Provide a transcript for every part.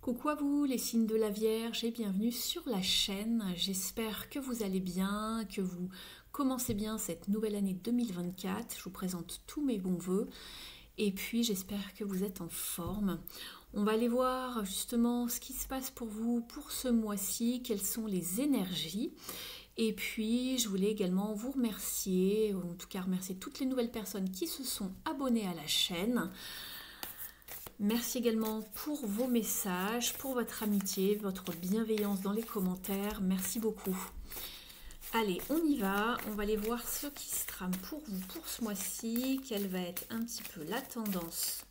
Coucou à vous les signes de la Vierge et bienvenue sur la chaîne. J'espère que vous allez bien, que vous commencez bien cette nouvelle année 2024. Je vous présente tous mes bons vœux et puis j'espère que vous êtes en forme. On va aller voir justement ce qui se passe pour vous pour ce mois-ci, quelles sont les énergies. Et puis je voulais également vous remercier, ou en tout cas remercier toutes les nouvelles personnes qui se sont abonnées à la chaîne. Merci également pour vos messages, pour votre amitié, votre bienveillance dans les commentaires. Merci beaucoup. Allez, on y va. On va aller voir ce qui se trame pour vous pour ce mois-ci. Quelle va être un petit peu la tendance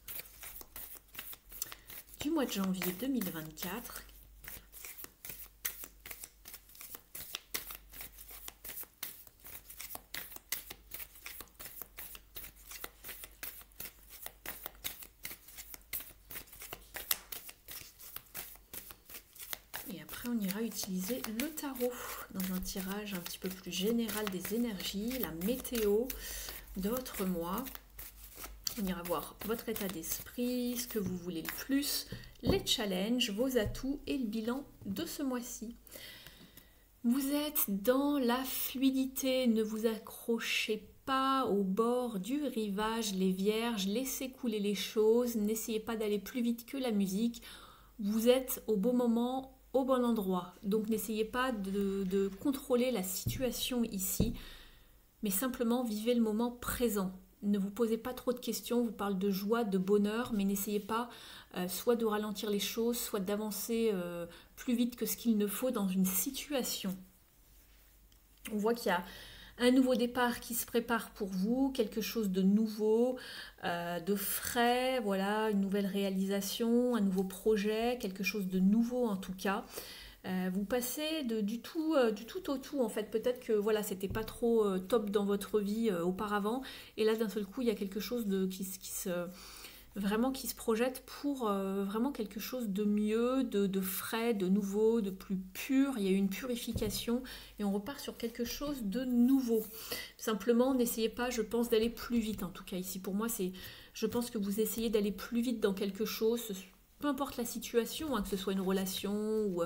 du mois de janvier 2024. Et après, on ira utiliser le tarot dans un tirage un petit peu plus général des énergies, la météo de votre mois. On ira voir votre état d'esprit, ce que vous voulez le plus, les challenges, vos atouts et le bilan de ce mois-ci. Vous êtes dans la fluidité, ne vous accrochez pas au bord du rivage, les vierges, laissez couler les choses, n'essayez pas d'aller plus vite que la musique. Vous êtes au bon moment, au bon endroit. Donc n'essayez pas de contrôler la situation ici, mais simplement vivez le moment présent. Ne vous posez pas trop de questions, on vous parle de joie, de bonheur, mais n'essayez pas soit de ralentir les choses, soit d'avancer plus vite que ce qu'il ne faut dans une situation. On voit qu'il y a un nouveau départ qui se prépare pour vous, quelque chose de nouveau, de frais, voilà, une nouvelle réalisation, un nouveau projet, quelque chose de nouveau en tout cas. Vous passez du tout au tout en fait. Peut-être que voilà, c'était pas trop top dans votre vie auparavant, et là d'un seul coup il y a quelque chose qui se projette pour vraiment quelque chose de mieux, de frais, de nouveau, de plus pur. Il y a eu une purification et on repart sur quelque chose de nouveau. Simplement, n'essayez pas, je pense, d'aller plus vite. En tout cas, ici, pour moi, je pense que vous essayez d'aller plus vite dans quelque chose, peu importe la situation, hein, que ce soit une relation ou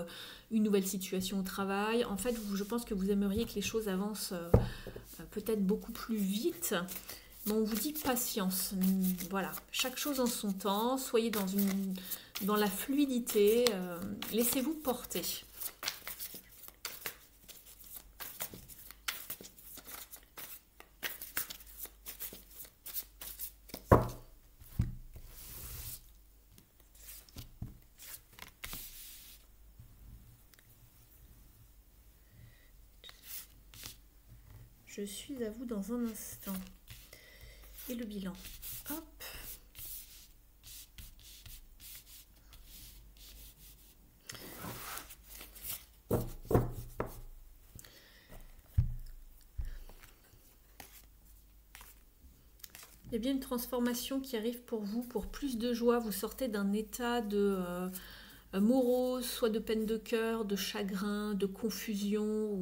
une nouvelle situation au travail. En fait, je pense que vous aimeriez que les choses avancent peut-être beaucoup plus vite. Mais on vous dit patience, voilà, chaque chose en son temps, soyez dans la fluidité, laissez-vous porter. Je suis à vous dans un instant. Et le bilan. Hop. Il y a bien une transformation qui arrive pour vous, pour plus de joie. Vous sortez d'un état de morose, soit de peine de cœur, de chagrin, de confusion,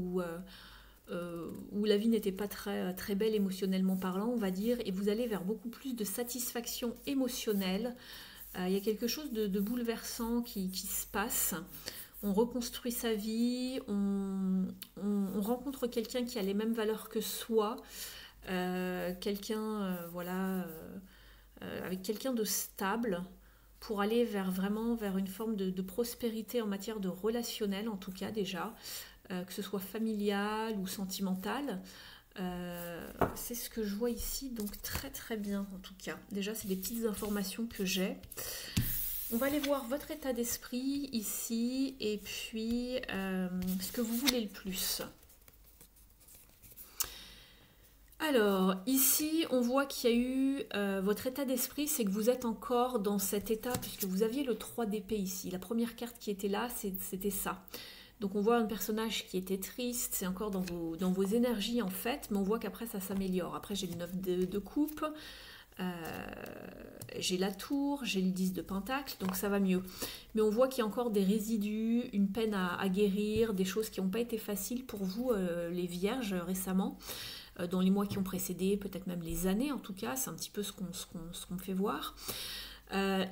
où la vie n'était pas très belle émotionnellement parlant, on va dire, et vous allez vers beaucoup plus de satisfaction émotionnelle. Il y a quelque chose de bouleversant qui se passe. On reconstruit sa vie, on rencontre quelqu'un qui a les mêmes valeurs que soi, avec quelqu'un de stable, pour aller vraiment vers une forme de prospérité en matière de relationnel, en tout cas déjà. Que ce soit familial ou sentimental. C'est ce que je vois ici, donc très très bien en tout cas. Déjà, c'est des petites informations que j'ai. On va aller voir votre état d'esprit ici, et puis ce que vous voulez le plus. Alors, ici, on voit qu'il y a eu votre état d'esprit, c'est que vous êtes encore dans cet état, puisque vous aviez le 3 d'épée ici. La première carte qui était là, c'était ça. Donc on voit un personnage qui était triste, c'est encore dans vos énergies en fait, mais on voit qu'après ça s'améliore. Après j'ai le 9 de coupe, j'ai la tour, j'ai le 10 de pentacle, donc ça va mieux. Mais on voit qu'il y a encore des résidus, une peine à guérir, des choses qui n'ont pas été faciles pour vous les vierges récemment, dans les mois qui ont précédé, peut-être même les années en tout cas, c'est un petit peu ce qu'on fait voir.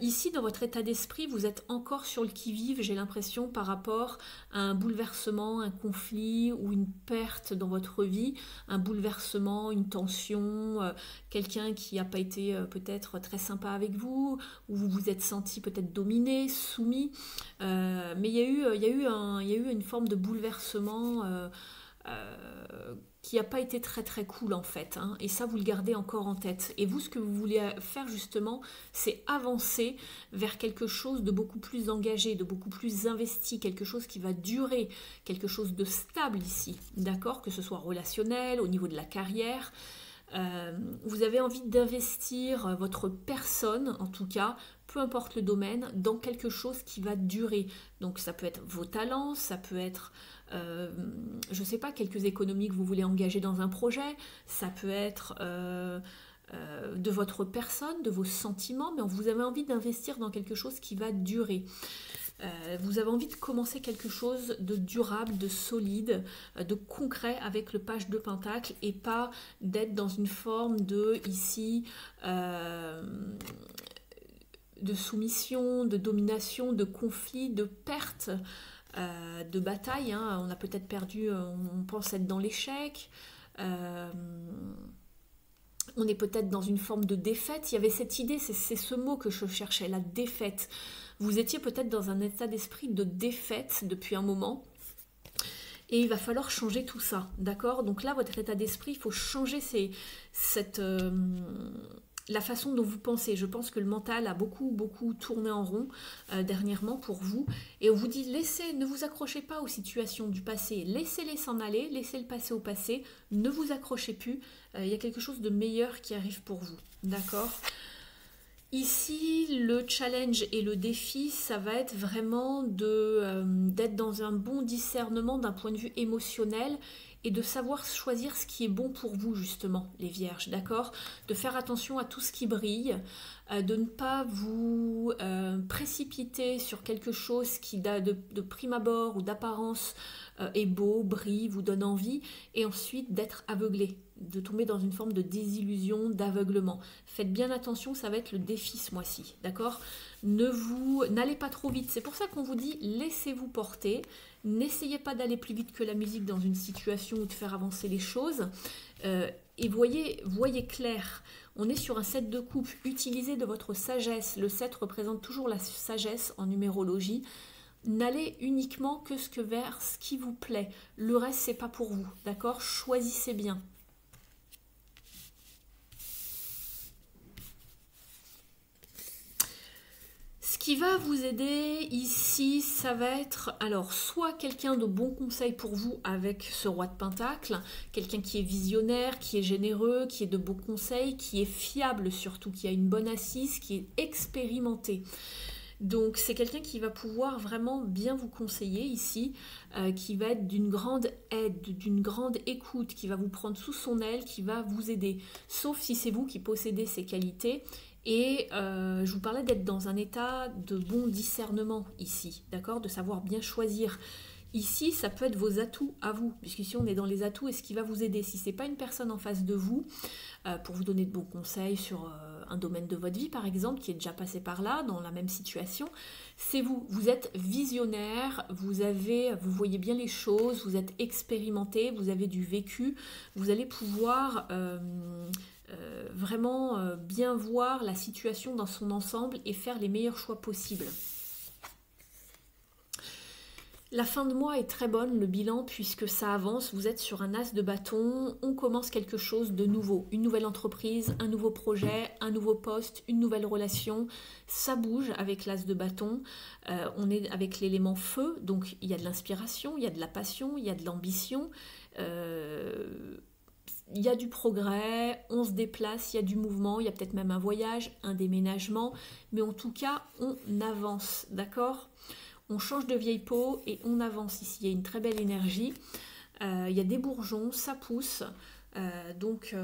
Ici, dans votre état d'esprit, vous êtes encore sur le qui-vive, j'ai l'impression, par rapport à un bouleversement, un conflit ou une perte dans votre vie, un bouleversement, une tension, quelqu'un qui n'a pas été peut-être très sympa avec vous, ou vous vous êtes senti peut-être dominé, soumis. Mais il y a eu une forme de bouleversement qui n'a pas été très très cool en fait, hein. Et ça, vous le gardez encore en tête. Et vous, ce que vous voulez faire justement, c'est avancer vers quelque chose de beaucoup plus engagé, de beaucoup plus investi, quelque chose qui va durer, quelque chose de stable ici, d'accord? Que ce soit relationnel, au niveau de la carrière. Vous avez envie d'investir votre personne, en tout cas, peu importe le domaine, dans quelque chose qui va durer. Donc ça peut être vos talents, ça peut être, je ne sais pas, quelques économies que vous voulez engager dans un projet, ça peut être de votre personne, de vos sentiments, mais vous avez envie d'investir dans quelque chose qui va durer. Vous avez envie de commencer quelque chose de durable, de solide, de concret avec le page de Pentacle et pas d'être dans une forme de, ici, de soumission, de domination, de conflit, de perte, de bataille, hein. On a peut-être perdu, on pense être dans l'échec. On est peut-être dans une forme de défaite. Il y avait cette idée, c'est ce mot que je cherchais, la défaite. Vous étiez peut-être dans un état d'esprit de défaite depuis un moment. Et il va falloir changer tout ça, d'accord? Donc là, votre état d'esprit, il faut changer la façon dont vous pensez. Je pense que le mental a beaucoup tourné en rond dernièrement pour vous. Et on vous dit, ne vous accrochez pas aux situations du passé. Laissez-les s'en aller, laissez le passé au passé. Ne vous accrochez plus. Il y a quelque chose de meilleur qui arrive pour vous, d'accord? Ici, le challenge et le défi, ça va être vraiment d'être dans un bon discernement d'un point de vue émotionnel et de savoir choisir ce qui est bon pour vous, justement, les vierges, d'accord? De faire attention à tout ce qui brille, de ne pas vous précipiter sur quelque chose qui, de prime abord ou d'apparence, est beau, brille, vous donne envie, et ensuite d'être aveuglé, de tomber dans une forme de désillusion, d'aveuglement. Faites bien attention, ça va être le défi ce mois-ci, d'accord? N'allez pas trop vite. C'est pour ça qu'on vous dit, laissez-vous porter. N'essayez pas d'aller plus vite que la musique dans une situation ou de faire avancer les choses. Et voyez clair. On est sur un 7 de coupe. Utilisez de votre sagesse. Le 7 représente toujours la sagesse en numérologie. N'allez uniquement que vers ce qui vous plaît. Le reste, c'est pas pour vous, d'accord? Choisissez bien. Ce qui va vous aider ici, ça va être alors soit quelqu'un de bon conseil pour vous avec ce roi de Pentacle, quelqu'un qui est visionnaire, qui est généreux, qui est de bons conseils, qui est fiable surtout, qui a une bonne assise, qui est expérimenté. Donc c'est quelqu'un qui va pouvoir vraiment bien vous conseiller ici, qui va être d'une grande aide, d'une grande écoute, qui va vous prendre sous son aile, qui va vous aider. Sauf si c'est vous qui possédez ces qualités. Et je vous parlais d'être dans un état de bon discernement ici, d'accord? De savoir bien choisir. Ici, ça peut être vos atouts à vous, puisqu'ici on est dans les atouts et ce qui va vous aider. Si ce n'est pas une personne en face de vous, pour vous donner de bons conseils sur un domaine de votre vie par exemple, qui est déjà passé par là, dans la même situation, c'est vous. Vous êtes visionnaire, vous voyez bien les choses, vous êtes expérimenté, vous avez du vécu, vous allez pouvoir vraiment bien voir la situation dans son ensemble et faire les meilleurs choix possibles. La fin de mois est très bonne, le bilan, puisque ça avance, vous êtes sur un as de bâton, on commence quelque chose de nouveau, une nouvelle entreprise, un nouveau projet, un nouveau poste, une nouvelle relation, ça bouge avec l'as de bâton, on est avec l'élément feu, donc il y a de l'inspiration, il y a de la passion, il y a de l'ambition, il y a du progrès, on se déplace, il y a du mouvement, il y a peut-être même un voyage, un déménagement, mais en tout cas, on avance, d'accord ? On change de vieille peau et on avance ici. Il y a une très belle énergie. Il y a des bourgeons, ça pousse. Donc,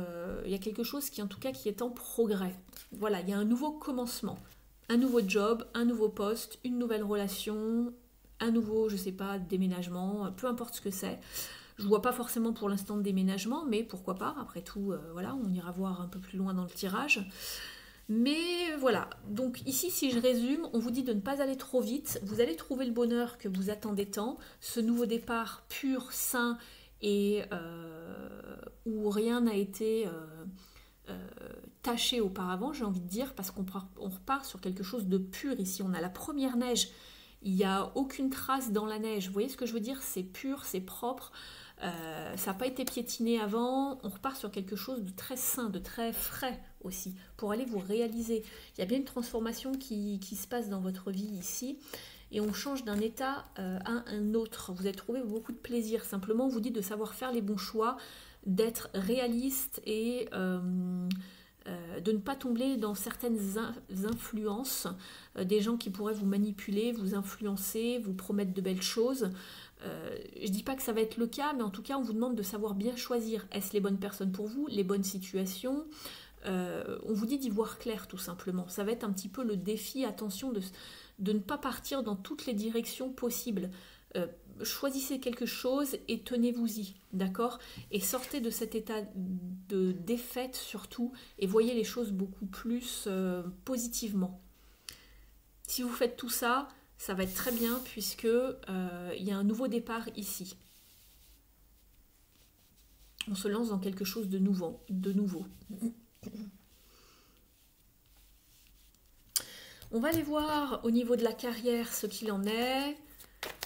il y a quelque chose qui, en tout cas, qui est en progrès. Voilà, il y a un nouveau commencement. Un nouveau job, un nouveau poste, une nouvelle relation, un nouveau, je ne sais pas, déménagement, peu importe ce que c'est. Je ne vois pas forcément pour l'instant de déménagement, mais pourquoi pas. Après tout, voilà, on ira voir un peu plus loin dans le tirage. Mais voilà, donc ici si je résume, on vous dit de ne pas aller trop vite, vous allez trouver le bonheur que vous attendez tant, ce nouveau départ pur, sain et où rien n'a été taché auparavant, j'ai envie de dire, parce qu'on repart sur quelque chose de pur ici, on a la première neige, il n'y a aucune trace dans la neige, vous voyez ce que je veux dire, c'est pur, c'est propre, ça n'a pas été piétiné avant, on repart sur quelque chose de très sain, de très frais aussi, pour aller vous réaliser. Il y a bien une transformation qui se passe dans votre vie ici, et on change d'un état à un autre. Vous allez trouver beaucoup de plaisir, simplement on vous dit de savoir faire les bons choix, d'être réaliste et de ne pas tomber dans certaines influences, des gens qui pourraient vous manipuler, vous influencer, vous promettre de belles choses. Je ne dis pas que ça va être le cas, mais en tout cas, on vous demande de savoir bien choisir. Est-ce les bonnes personnes pour vous, les bonnes situations? On vous dit d'y voir clair, tout simplement. Ça va être un petit peu le défi, attention, de ne pas partir dans toutes les directions possibles. Choisissez quelque chose et tenez-vous-y, d'accord? Et sortez de cet état de défaite surtout, et voyez les choses beaucoup plus positivement. Si vous faites tout ça, ça va être très bien puisque il y a un nouveau départ ici. On se lance dans quelque chose de nouveau. On va aller voir au niveau de la carrière ce qu'il en est.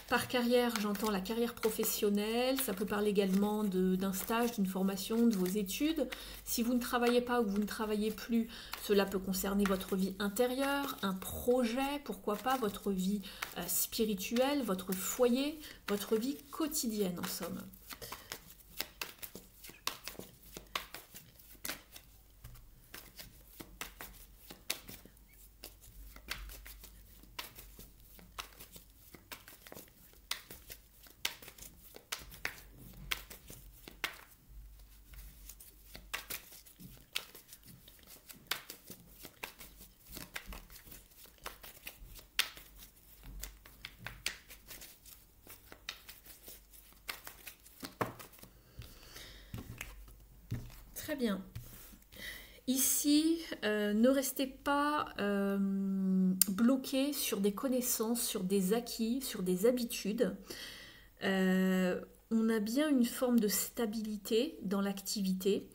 Par carrière, j'entends la carrière professionnelle, ça peut parler également d'un stage, d'une formation, de vos études. Si vous ne travaillez pas ou que vous ne travaillez plus, cela peut concerner votre vie intérieure, un projet, pourquoi pas, votre vie spirituelle, votre foyer, votre vie quotidienne en somme. Très bien. Ici, ne restez pas bloqué sur des connaissances, sur des acquis, sur des habitudes. On a bien une forme de stabilité dans l'activité,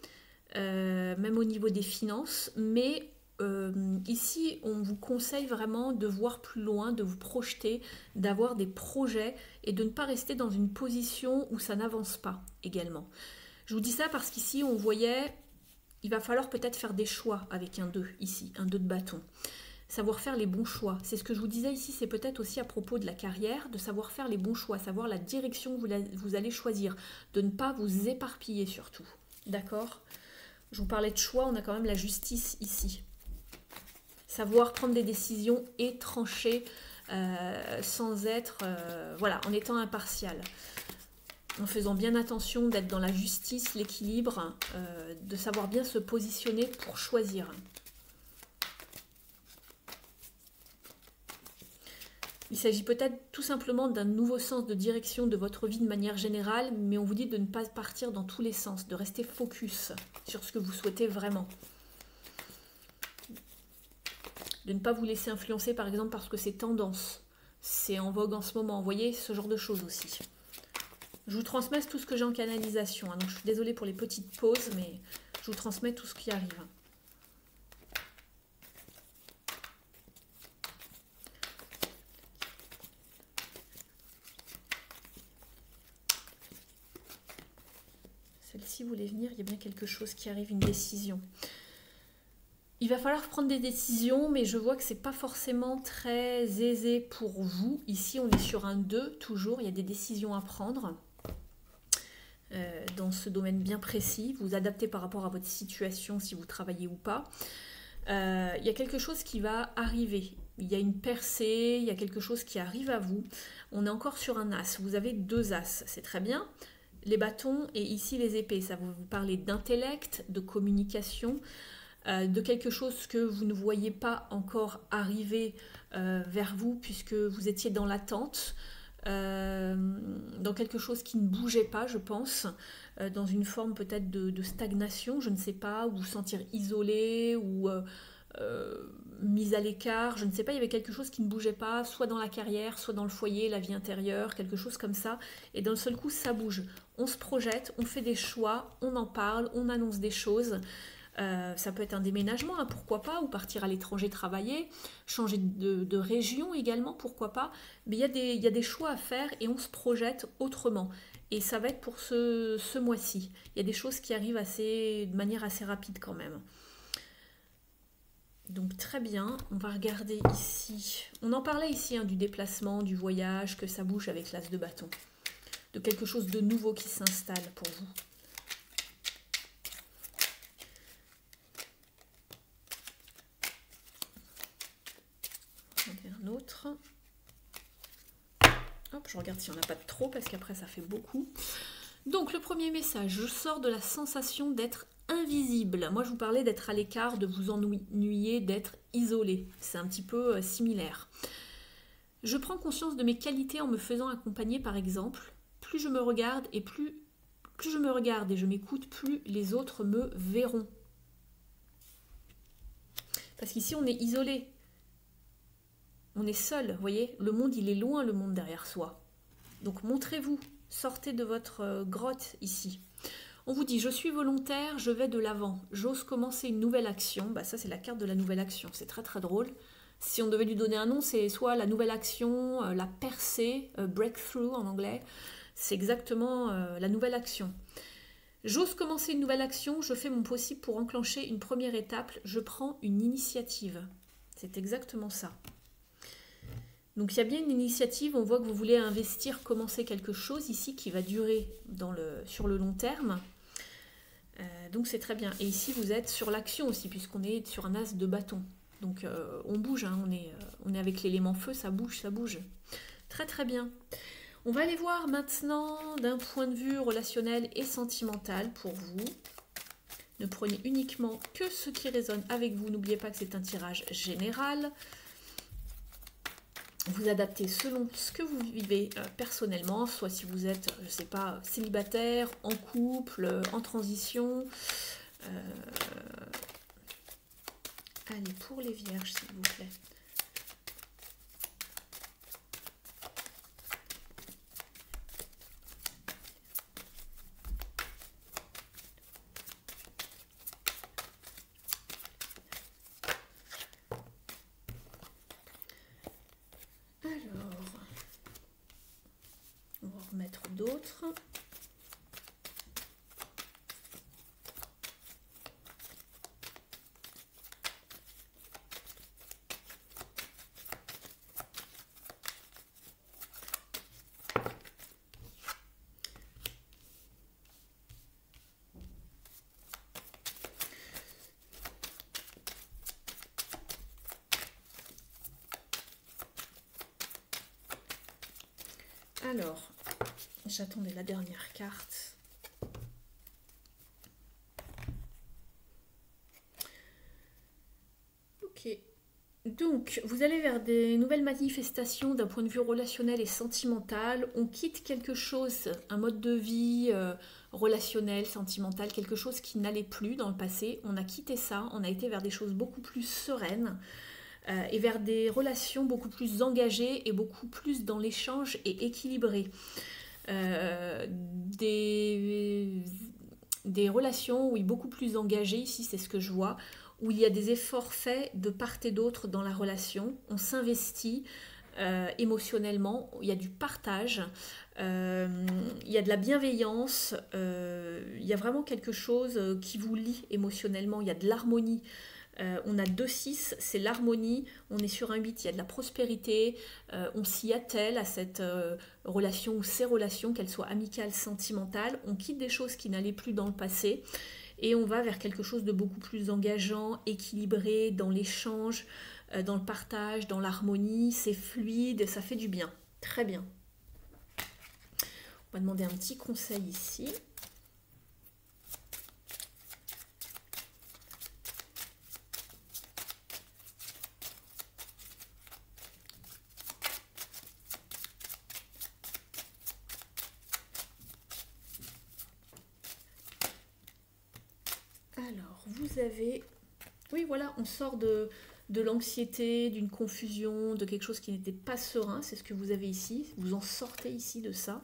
même au niveau des finances, mais ici, on vous conseille vraiment de voir plus loin, de vous projeter, d'avoir des projets et de ne pas rester dans une position où ça n'avance pas également. Je vous dis ça parce qu'ici, on voyait, il va falloir peut-être faire des choix avec un 2 ici, un 2 de bâton. Savoir faire les bons choix. C'est ce que je vous disais ici, c'est peut-être aussi à propos de la carrière, de savoir faire les bons choix, savoir la direction que vous allez choisir, de ne pas vous éparpiller surtout. D'accord? Je vous parlais de choix, on a quand même la justice ici. Savoir prendre des décisions et trancher sans être, voilà, en étant impartial. En faisant bien attention d'être dans la justice, l'équilibre, de savoir bien se positionner pour choisir. Il s'agit peut-être tout simplement d'un nouveau sens de direction de votre vie de manière générale, mais on vous dit de ne pas partir dans tous les sens, de rester focus sur ce que vous souhaitez vraiment. De ne pas vous laisser influencer par exemple parce que c'est tendance, c'est en vogue en ce moment, vous voyez, ce genre de choses aussi. Je vous transmets tout ce que j'ai en canalisation, hein, donc je suis désolée pour les petites pauses, mais je vous transmets tout ce qui arrive. Celle-ci voulait venir, il y a bien quelque chose qui arrive, une décision. Il va falloir prendre des décisions, mais je vois que ce n'est pas forcément très aisé pour vous. Ici, on est sur un 2, toujours, il y a des décisions à prendre. Dans ce domaine bien précis, vous adaptez par rapport à votre situation si vous travaillez ou pas. Il y a quelque chose qui va arriver, il y a une percée, il y a quelque chose qui arrive à vous. On est encore sur un as, vous avez 2 as, c'est très bien. Les bâtons et ici les épées, ça va vous parler d'intellect, de communication, de quelque chose que vous ne voyez pas encore arriver vers vous puisque vous étiez dans l'attente. Dans quelque chose qui ne bougeait pas, je pense, dans une forme peut-être de stagnation, je ne sais pas, ou vous sentir isolé, ou mise à l'écart, je ne sais pas, il y avait quelque chose qui ne bougeait pas, soit dans la carrière, soit dans le foyer, la vie intérieure, quelque chose comme ça, et d'un seul coup ça bouge. On se projette, on fait des choix, on en parle, on annonce des choses. Ça peut être un déménagement, hein, pourquoi pas, ou partir à l'étranger travailler, changer de région également, pourquoi pas. Mais il y a des choix à faire et on se projette autrement. Et ça va être pour ce mois-ci. Il y a des choses qui arrivent de manière assez rapide quand même. Donc très bien, on va regarder ici. On en parlait ici hein, du déplacement, du voyage, que ça bouge avec l'as de bâton. De quelque chose de nouveau qui s'installe pour vous. Un autre. Hop, je regarde si on n'a pas de trop parce qu'après ça fait beaucoup. Donc le premier message, je sors de la sensation d'être invisible. Moi je vous parlais d'être à l'écart, de vous ennuyer, d'être isolé. C'est un petit peu similaire. Je prends conscience de mes qualités en me faisant accompagner par exemple. Plus je me regarde et plus je me regarde et je m'écoute, plus les autres me verront. Parce qu'ici on est isolé. On est seul, vous voyez, le monde il est loin, le monde derrière soi. Donc montrez-vous, sortez de votre grotte ici. On vous dit, je suis volontaire, je vais de l'avant, j'ose commencer une nouvelle action. Bah, ça c'est la carte de la nouvelle action, c'est très très drôle. Si on devait lui donner un nom, c'est soit la nouvelle action, la percée, breakthrough en anglais. C'est exactement la nouvelle action. J'ose commencer une nouvelle action, je fais mon possible pour enclencher une première étape, je prends une initiative. C'est exactement ça. Donc il y a bien une initiative, on voit que vous voulez investir, commencer quelque chose ici qui va durer sur le long terme. Donc c'est très bien. Et ici vous êtes sur l'action aussi, puisqu'on est sur un as de bâton. Donc on bouge, hein, on est avec l'élément feu, ça bouge, ça bouge. Très très bien. On va aller voir maintenant d'un point de vue relationnel et sentimental pour vous. Ne prenez uniquement que ce qui résonne avec vous. N'oubliez pas que c'est un tirage général. Vous adaptez selon ce que vous vivez personnellement, soit si vous êtes, je ne sais pas, célibataire, en couple, en transition. Allez, pour les vierges, s'il vous plaît. Mettre d'autres. Alors, j'attendais la dernière carte. Ok. Donc, vous allez vers des nouvelles manifestations d'un point de vue relationnel et sentimental. On quitte quelque chose, un mode de vie relationnel, sentimental, quelque chose qui n'allait plus dans le passé. On a quitté ça, on a été vers des choses beaucoup plus sereines et vers des relations beaucoup plus engagées et beaucoup plus dans l'échange et équilibrées. Des relations, oui, beaucoup plus engagées, ici c'est ce que je vois, où il y a des efforts faits de part et d'autre dans la relation, on s'investit émotionnellement, il y a du partage, il y a de la bienveillance, il y a vraiment quelque chose qui vous lie émotionnellement, il y a de l'harmonie. On a 2-6, c'est l'harmonie, on est sur un 8, il y a de la prospérité, on s'y attelle à cette relation ou ces relations, qu'elles soient amicales, sentimentales, on quitte des choses qui n'allaient plus dans le passé et on va vers quelque chose de beaucoup plus engageant, équilibré, dans l'échange, dans le partage, dans l'harmonie, c'est fluide, ça fait du bien, très bien. On va demander un petit conseil ici. Alors, vous avez Oui, voilà, on sort de l'anxiété, d'une confusion, de quelque chose qui n'était pas serein, c'est ce que vous avez ici. Vous en sortez ici de ça.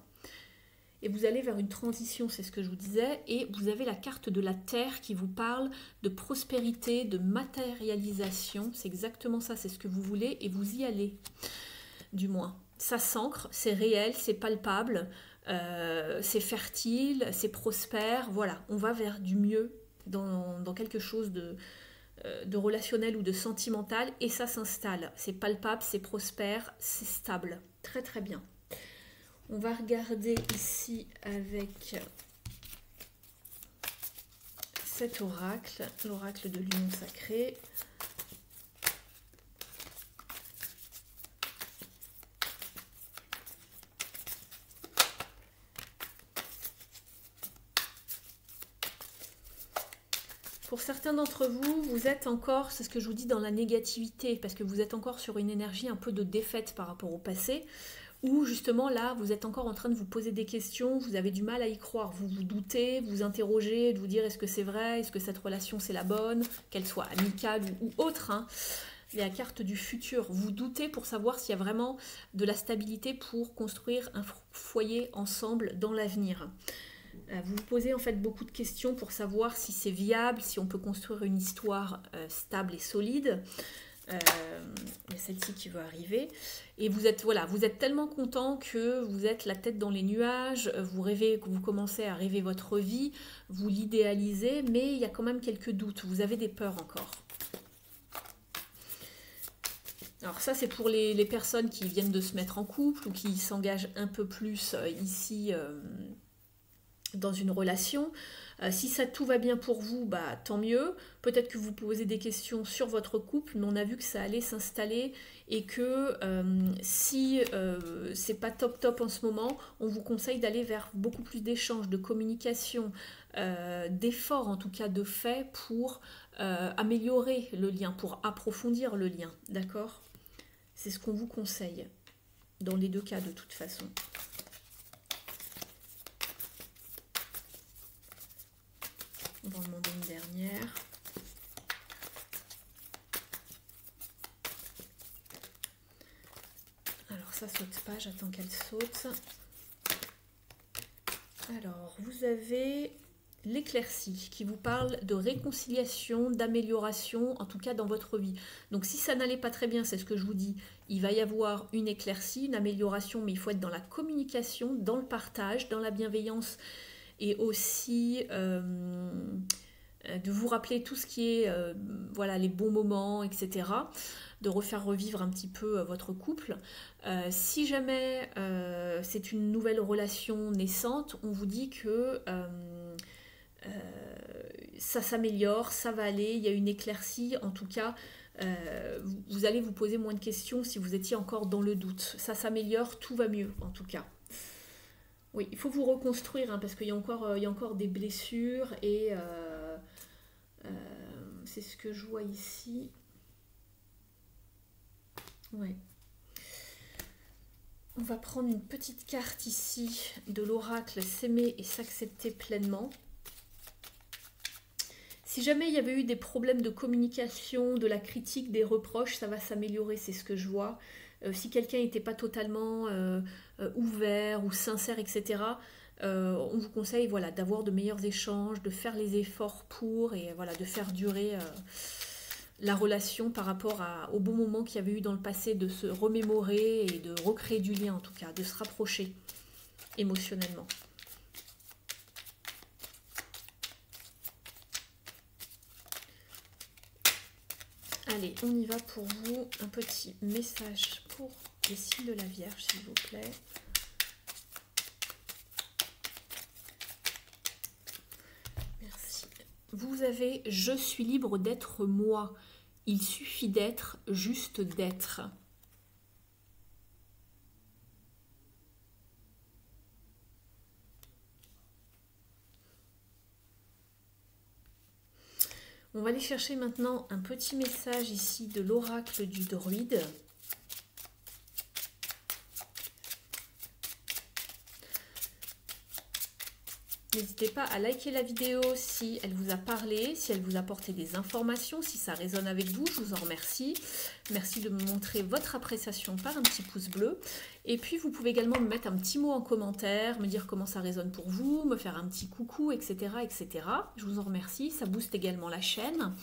Et vous allez vers une transition, c'est ce que je vous disais, et vous avez la carte de la Terre qui vous parle de prospérité, de matérialisation, c'est exactement ça, c'est ce que vous voulez, et vous y allez, du moins. Ça s'ancre, c'est réel, c'est palpable, c'est fertile, c'est prospère, voilà, on va vers du mieux dans quelque chose de relationnel ou de sentimental, et ça s'installe, c'est palpable, c'est prospère, c'est stable, très très bien. On va regarder ici avec cet oracle, l'oracle de l'union sacrée. Pour certains d'entre vous, vous êtes encore, c'est ce que je vous dis, dans la négativité, parce que vous êtes encore sur une énergie un peu de défaite par rapport au passé. Ou justement là, vous êtes encore en train de vous poser des questions, vous avez du mal à y croire, vous vous doutez, vous interrogez, de vous dire est-ce que c'est vrai, est-ce que cette relation c'est la bonne, qu'elle soit amicale ou autre, hein. Il y a la carte du futur, vous doutez pour savoir s'il y a vraiment de la stabilité pour construire un foyer ensemble dans l'avenir. Vous vous posez en fait beaucoup de questions pour savoir si c'est viable, si on peut construire une histoire stable et solide. Il y a celle-ci qui veut arriver et vous êtes tellement content que vous êtes la tête dans les nuages, vous rêvez, vous commencez à rêver votre vie, vous l'idéalisez, mais il y a quand même quelques doutes, vous avez des peurs encore. Alors ça c'est pour les personnes qui viennent de se mettre en couple ou qui s'engagent un peu plus ici dans une relation. Si ça tout va bien pour vous, bah tant mieux. Peut-être que vous posez des questions sur votre couple, mais on a vu que ça allait s'installer et que si c'est pas top en ce moment, on vous conseille d'aller vers beaucoup plus d'échanges, de communication, d'efforts en tout cas de fait pour améliorer le lien, pour approfondir le lien, d'accord? C'est ce qu'on vous conseille dans les deux cas de toute façon. On va en demander une dernière. Alors ça saute pas, j'attends qu'elle saute. Alors vous avez l'éclaircie qui vous parle de réconciliation, d'amélioration, en tout cas dans votre vie. Donc si ça n'allait pas très bien, c'est ce que je vous dis, il va y avoir une éclaircie, une amélioration, mais il faut être dans la communication, dans le partage, dans la bienveillance et aussi de vous rappeler tout ce qui est voilà, les bons moments, etc. De refaire revivre un petit peu votre couple. Si jamais c'est une nouvelle relation naissante, on vous dit que ça s'améliore, ça va aller, il y a une éclaircie, en tout cas, vous allez vous poser moins de questions si vous étiez encore dans le doute. Ça s'améliore, tout va mieux, en tout cas. Oui, il faut vous reconstruire, hein, parce qu'il y a encore des blessures, et c'est ce que je vois ici. Ouais. On va prendre une petite carte ici de l'oracle s'aimer et s'accepter pleinement. Si jamais il y avait eu des problèmes de communication, de la critique, des reproches, ça va s'améliorer, c'est ce que je vois. Si quelqu'un n'était pas totalement ouvert ou sincère, etc., on vous conseille voilà, d'avoir de meilleurs échanges, de faire les efforts pour, et voilà, de faire durer la relation par rapport au bon moment qu'il y avait eu dans le passé, de se remémorer et de recréer du lien en tout cas, de se rapprocher émotionnellement. Allez, on y va pour vous. Un petit message pour les signes de la Vierge, s'il vous plaît. Merci. Vous avez « Je suis libre d'être moi. Il suffit d'être, juste d'être ». On va aller chercher maintenant un petit message ici de l'oracle du druide. N'hésitez pas à liker la vidéo si elle vous a parlé, si elle vous a apporté des informations, si ça résonne avec vous, je vous en remercie. Merci de me montrer votre appréciation par un petit pouce bleu. Et puis vous pouvez également me mettre un petit mot en commentaire, me dire comment ça résonne pour vous, me faire un petit coucou, etc. etc. Je vous en remercie, ça booste également la chaîne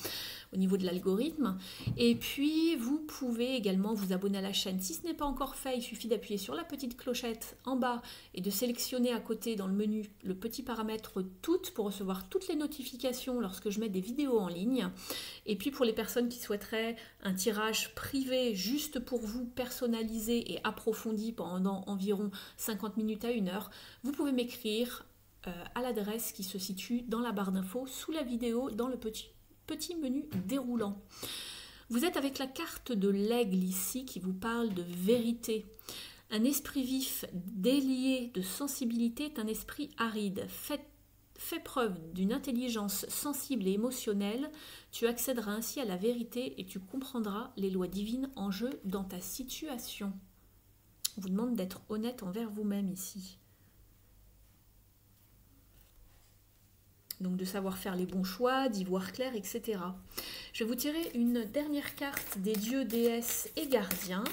au niveau de l'algorithme. Et puis vous pouvez également vous abonner à la chaîne. Si ce n'est pas encore fait, il suffit d'appuyer sur la petite clochette en bas et de sélectionner à côté dans le menu le petit paramètre toutes pour recevoir toutes les notifications lorsque je mets des vidéos en ligne. Et puis pour les personnes qui souhaiteraient un tirage privé juste pour vous, personnalisé et approfondi pendant environ 50 minutes à 1 heure, vous pouvez m'écrire à l'adresse qui se situe dans la barre d'infos sous la vidéo dans le petit menu déroulant. Vous êtes avec la carte de l'aigle ici qui vous parle de vérité. Un esprit vif, délié de sensibilité est un esprit aride. Fais preuve d'une intelligence sensible et émotionnelle. Tu accéderas ainsi à la vérité et tu comprendras les lois divines en jeu dans ta situation. On vous demande d'être honnête envers vous-même ici. Donc de savoir faire les bons choix, d'y voir clair, etc. Je vais vous tirer une dernière carte des dieux, déesses et gardiens.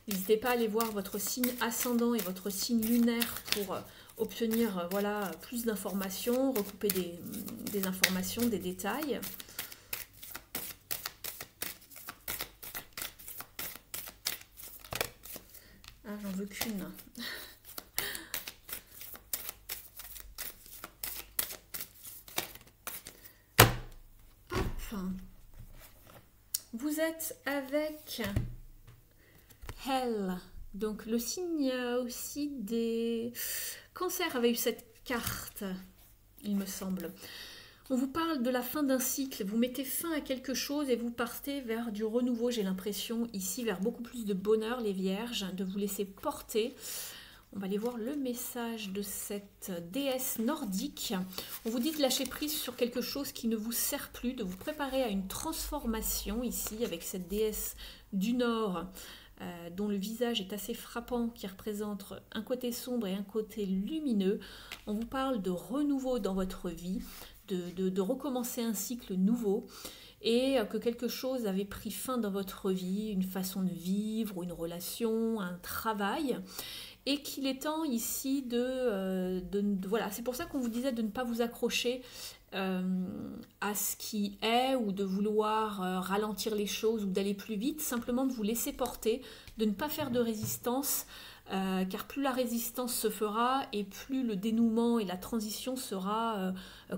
N'hésitez pas à aller voir votre signe ascendant et votre signe lunaire pour obtenir voilà, plus d'informations, recouper des informations, des détails. Ah, j'en veux qu'une. Vous êtes avec Hell. Donc le signe aussi des cancers avait eu cette carte, il me semble. On vous parle de la fin d'un cycle, vous mettez fin à quelque chose et vous partez vers du renouveau, j'ai l'impression, ici vers beaucoup plus de bonheur, les vierges, de vous laisser porter. On va aller voir le message de cette déesse nordique. On vous dit de lâcher prise sur quelque chose qui ne vous sert plus, de vous préparer à une transformation ici avec cette déesse du Nord, dont le visage est assez frappant, qui représente un côté sombre et un côté lumineux. On vous parle de renouveau dans votre vie, de recommencer un cycle nouveau et que quelque chose avait pris fin dans votre vie, une façon de vivre, une relation, un travail, et qu'il est temps ici voilà, c'est pour ça qu'on vous disait de ne pas vous accrocher à ce qui est ou de vouloir ralentir les choses ou d'aller plus vite, simplement de vous laisser porter, de ne pas faire de résistance, car plus la résistance se fera et plus le dénouement et la transition sera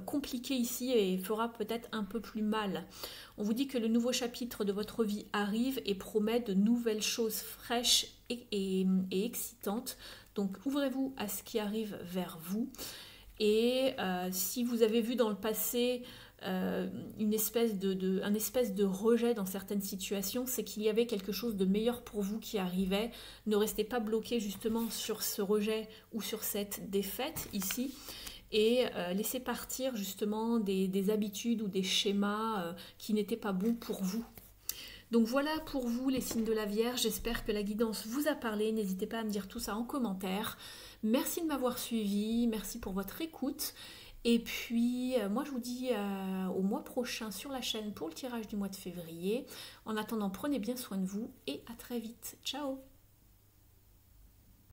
compliqué ici et fera peut-être un peu plus mal. On vous dit que le nouveau chapitre de votre vie arrive et promet de nouvelles choses fraîches et excitantes. Donc ouvrez-vous à ce qui arrive vers vous. Et si vous avez vu dans le passé un espèce de rejet dans certaines situations, c'est qu'il y avait quelque chose de meilleur pour vous qui arrivait. Ne restez pas bloqué justement sur ce rejet ou sur cette défaite ici. Et laissez partir justement des habitudes ou des schémas qui n'étaient pas bons pour vous. Donc voilà pour vous les signes de la Vierge, j'espère que la guidance vous a parlé, n'hésitez pas à me dire tout ça en commentaire. Merci de m'avoir suivi, merci pour votre écoute. Et puis moi je vous dis au mois prochain sur la chaîne pour le tirage du mois de février. En attendant, prenez bien soin de vous et à très vite. Ciao!